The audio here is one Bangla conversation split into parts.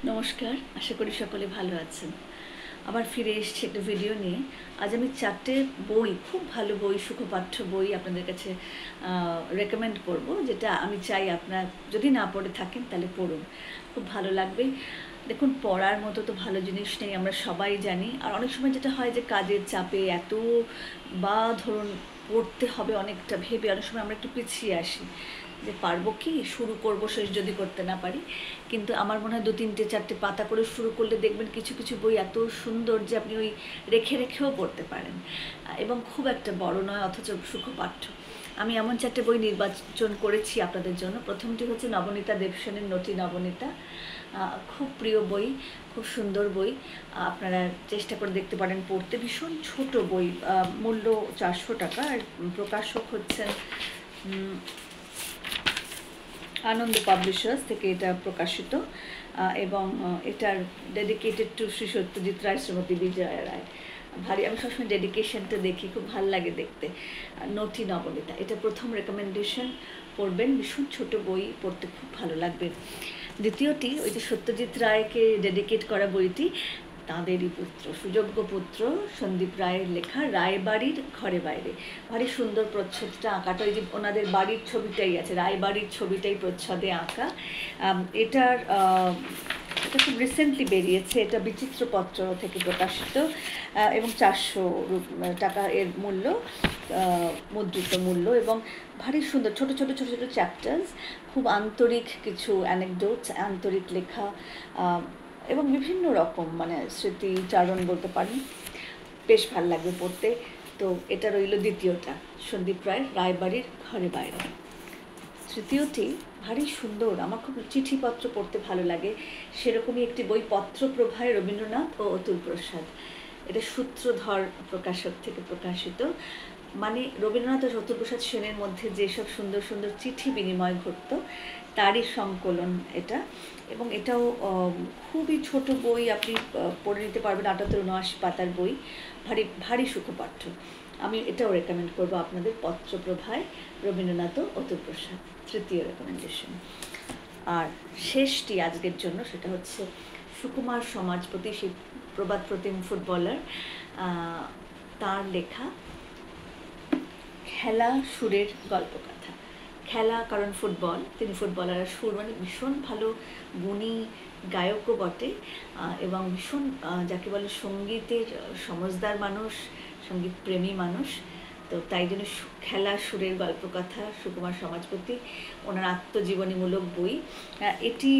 নমস্কার, আশা করি সকলে ভালো আছেন। আবার ফিরে এসেছি একটা ভিডিও নিয়ে। আজ আমি 4টে বই, খুব ভালো বই, সুখপাঠ্য বই আপনাদের কাছে রেকমেন্ড করব, যেটা আমি চাই আপনারা যদি না পড়ে থাকেন তাহলে পড়ুন, খুব ভালো লাগবে। দেখুন, পড়ার মতো তো ভালো জিনিস নেই, আমরা সবাই জানি। আর অনেক সময় যেটা হয় যে কাজের চাপে এত, বা ধরুন পড়তে হবে অনেকটা ভেবে অনেক সময় আমরা একটু পিছিয়ে আসি, যে পারবো কি, শুরু করব, শেষ যদি করতে না পারি। কিন্তু আমার মনে হয় 2-3-4টে পাতা করে শুরু করলে দেখবেন কিছু কিছু বই এত সুন্দর যে আপনি ওই রেখে রেখেও পড়তে পারেন, এবং খুব একটা বড় নয় অথচ সুখপাঠ্য। আমি এমন 4টে বই নির্বাচন করেছি আপনাদের জন্য। প্রথমটি হচ্ছে নবনীতা দেবসেনের নটি নবনীতা। খুব প্রিয় বই, খুব সুন্দর বই। আপনারা চেষ্টা করে দেখতে পারেন পড়তে। ভীষণ ছোট বই, মূল্য 400 টাকা। আর প্রকাশক হচ্ছেন আনন্দ পাবলিশার্স থেকে এটা প্রকাশিত, এবং এটার ডেডিকেটেড টু শ্রী সত্যজিৎ রায়, শ্রীমতী বিজয়া রায়। ভারী, আমি সবসময় ডেডিকেশনটা দেখি, খুব ভালো লাগে দেখতে। নটি নবনীতা, এটা প্রথম রেকমেন্ডেশন। পড়বেন, ভীষণ ছোট বই, পড়তে খুব ভালো লাগবে। দ্বিতীয়টি ওই যে সত্যজিৎ রায়কে ডেডিকেট করা বইটি, তাঁদেরই পুত্র, সুযোগ্য পুত্র সন্দীপ রায়ের লেখা রায়বাড়ির ঘরে বাইরে। ভারী সুন্দর প্রচ্ছদটা আঁকাটা, ওই যে ওনাদের বাড়ির ছবিটাই আছে, রায়বাড়ির ছবিটাই প্রচ্ছদে আঁকা। এটার এটা খুব রিসেন্টলি বেরিয়েছে, এটা বিচিত্রপত্র থেকে প্রকাশিত, এবং 400 টাকা এর মূল্য, মুদ্রিত মূল্য। এবং ভারী সুন্দর, ছোট ছোট ছোট ছোট চ্যাপ্টার্স, খুব আন্তরিক কিছু অ্যানেকডোটস, আন্তরিক লেখা, এবং বিভিন্ন রকম মানে স্মৃতিচারণ বলতে পারেন। বেশ ভালো লাগবে পড়তে। তো এটা রইল দ্বিতীয়টা, সন্দীপ রায়ের রায়বাড়ির ঘরে বাইরে। তৃতীয়টি ভারী সুন্দর, আমার খুব চিঠিপত্র পড়তে ভালো লাগে, সেরকমই একটি বই, পত্রপ্রভায় রবীন্দ্রনাথ ও অতুল প্রসাদ। এটা সূত্রধর প্রকাশক থেকে প্রকাশিত। মানে রবীন্দ্রনাথ ও অতুল প্রসাদ সেনের মধ্যে যেসব সুন্দর সুন্দর চিঠি বিনিময় ঘটত, তারই সংকলন এটা। এবং এটাও খুবই ছোট বই, আপনি পড়ে নিতে পারবেন, 78-79 পাতার বই, ভারী ভারী সুখপাঠ্য। আমি এটাও রেকমেন্ড করবো আপনাদের, পত্রপ্রভায় রবীন্দ্রনাথ ও অতুল প্রসাদ, তৃতীয় রেকমেন্ডেশন। আর শেষটি আজকের জন্য, সেটা হচ্ছে সুকুমার সমাজপতি, সেই প্রবাদ প্রতিম ফুটবলার, তার লেখা খেলা সুরের গল্পকথা। খেলা কারণ ফুটবল, তিনি ফুটবলার, আর সুর মানে ভীষণ ভালো গুণী গায়কও বটে, এবং ভীষণ যাকে বলে সঙ্গীতের সমজদার মানুষ, সঙ্গীত প্রেমী মানুষ। তো তাই জন্য খেলা সুরের গল্পকথা, সুকুমার সমাজপতি, ওনার আত্মজীবনীমূলক বই। এটি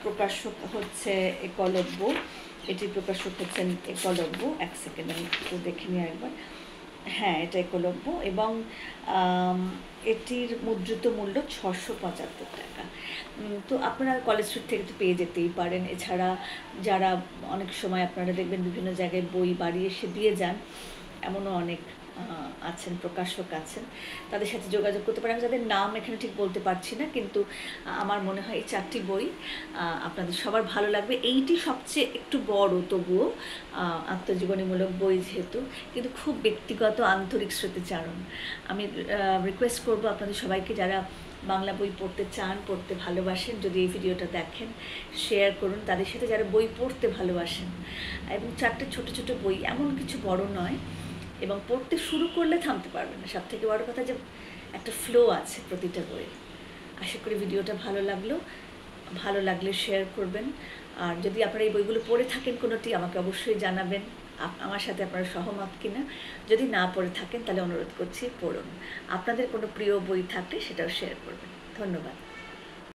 প্রকাশক হচ্ছে একলব্য, এটির প্রকাশক হচ্ছেন একলব্য। এক সেকেন্ড আমি একটু দেখে নিই একবার। হ্যাঁ, এটা একলব্য, এবং এটির মুদ্রিত মূল্য 675 টাকা। তো আপনারা কলেজ স্ট্রিট থেকে তো পেয়ে যেতেই পারেন। এছাড়া যারা অনেক সময় আপনারা দেখবেন বিভিন্ন জায়গায় বই বাড়ি এসে দিয়ে যান, এমনও অনেক আছেন, প্রকাশক আছেন, তাদের সাথে যোগাযোগ করতে পারেন। আমি যাদের নাম এখানে ঠিক বলতে পারছি না, কিন্তু আমার মনে হয় এই 4টি বই আপনাদের সবার ভালো লাগবে। এইটি সবচেয়ে একটু বড়, তবুও আত্মজীবনীমূলক বই যেহেতু, কিন্তু খুব ব্যক্তিগত আন্তরিক স্মৃতিচারণ। আমি রিকোয়েস্ট করব আপনাদের সবাইকে, যারা বাংলা বই পড়তে চান, পড়তে ভালোবাসেন, যদি এই ভিডিওটা দেখেন শেয়ার করুন তাদের সাথে যারা বই পড়তে ভালোবাসেন। এবং 4টে ছোট ছোট বই, এমন কিছু বড় নয়, এবং পড়তে শুরু করলে থামতে পারবেন না। সব থেকে বড় কথা যে একটা ফ্লো আছে প্রতিটা বইয়ে। আশা করি ভিডিওটা ভালো লাগলে শেয়ার করবেন। আর যদি আপনারা এই বইগুলো পড়ে থাকেন কোনোটি, আমাকে অবশ্যই জানাবেন আমার সাথে আপনারা সহমত কিনা। যদি না পড়ে থাকেন তাহলে অনুরোধ করছি পড়ুন। আপনাদের কোনো প্রিয় বই থাকলে সেটাও শেয়ার করবেন। ধন্যবাদ।